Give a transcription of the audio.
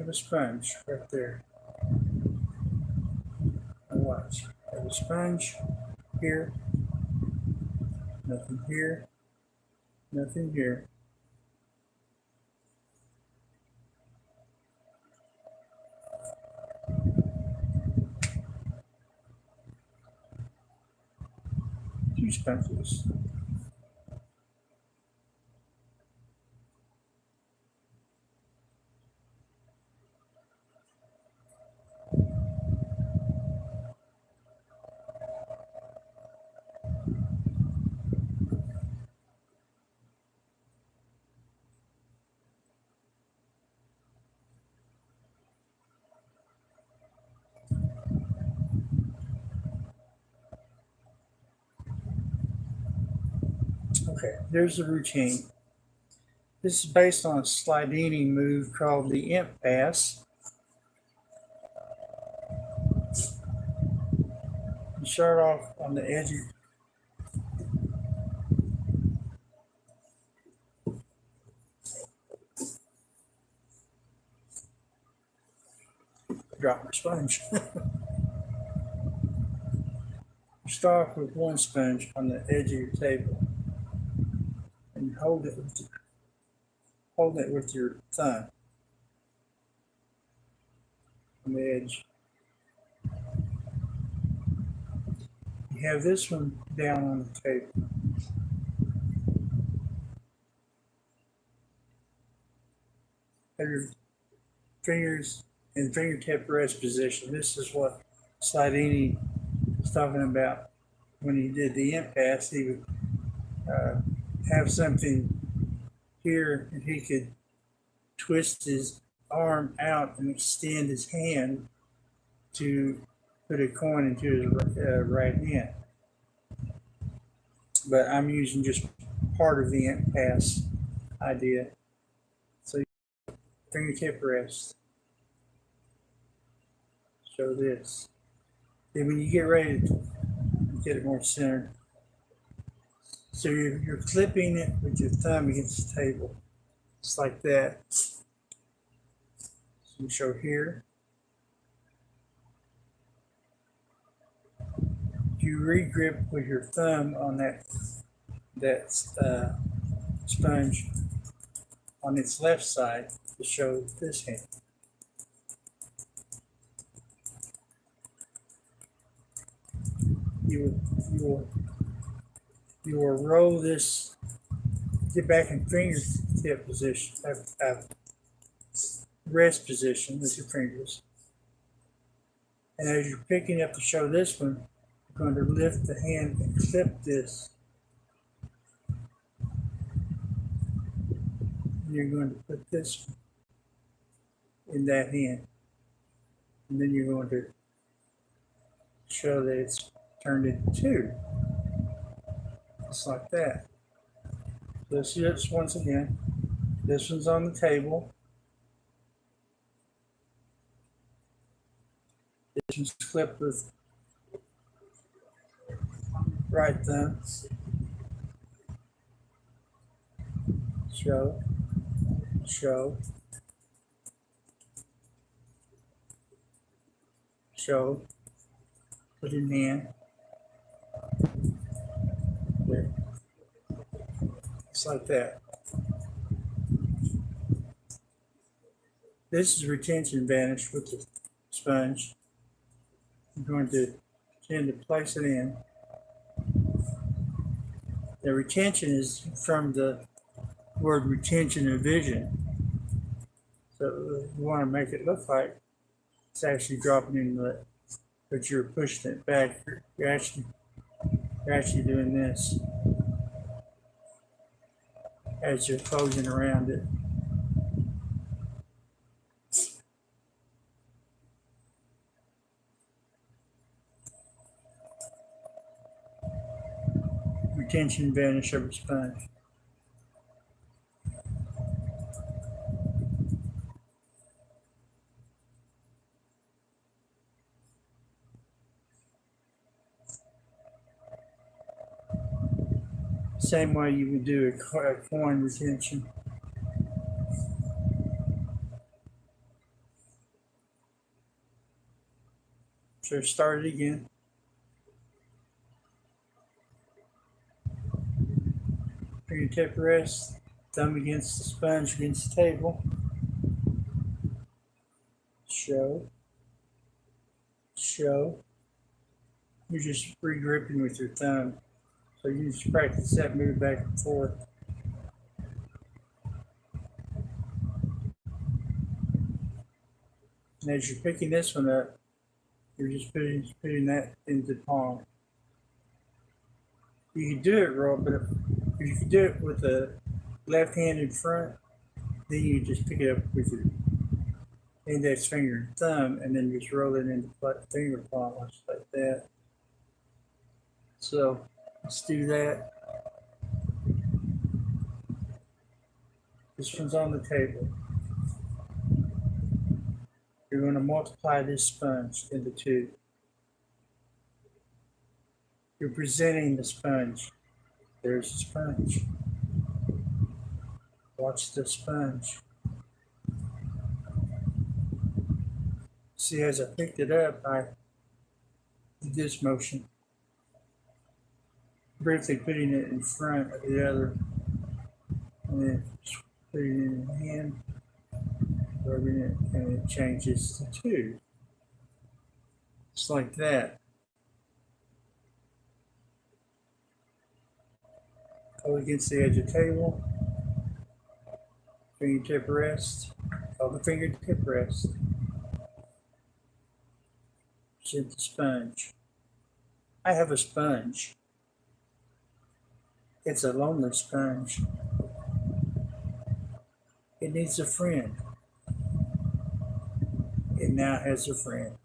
have a sponge right there. And watch. I have a sponge here, nothing here, nothing here. Two sponges. Okay, there's the routine. This is based on a slidini move called the imp pass. You start off on the edge of drop my sponge. Start off with one sponge on the edge of your table and hold it with your thumb on the edge. You have this one down on the table. Have your fingers in fingertip rest position. This is what Slidini was talking about when he did the imp pass. He would have something here and he could twist his arm out and extend his hand to put a coin into his right hand. But I'm using just part of the imp pass idea. So fingertip rest. Show this. Then when you get ready to get it more centered, so you're clipping it with your thumb against the table, just like that. So you show here. You re-grip with your thumb on that sponge on its left side to show this hand. You will roll this, get back in fingertip position, rest position with your fingers. And as you're picking up to show this one, you're going to lift the hand and clip this. And you're going to put this in that hand. And then you're going to show that it's turned into two. Just like that. So see this once again. This one's on the table. This one's clipped with right thumb. Show. Show. Show. Put in hand. There. Just like that. This is retention vanish with the sponge. I'm going to tend to place it in. The retention is from the word retention of vision. So you want to make it look like it's actually dropping in the, but you're pushing it back. You're actually doing this as you're closing around it. Retention vanish of a sponge. Same way you would do a coin retention. So start it again. Fingertip rest, thumb against the sponge against the table. Show. You're just re-gripping with your thumb. So you just practice that move back and forth. And as you're picking this one up, you're just putting that into the palm. You can do it raw, but if you can do it with the left hand in front, then you just pick it up with your index finger and thumb, and then just roll it into the finger palm just like that. So let's do that. This one's on the table. You're going to multiply this sponge into two. You're presenting the sponge. There's the sponge. Watch the sponge. See, as I picked it up, I did this motion. Briefly putting it in front of the other, and then putting it in the hand, rubbing it, and it changes to two. Just like that. Go against the edge of the table. Fingertip rest. Hold the fingertip rest. Present the sponge. I have a sponge. It's a lonely sponge. It needs a friend. It now has a friend.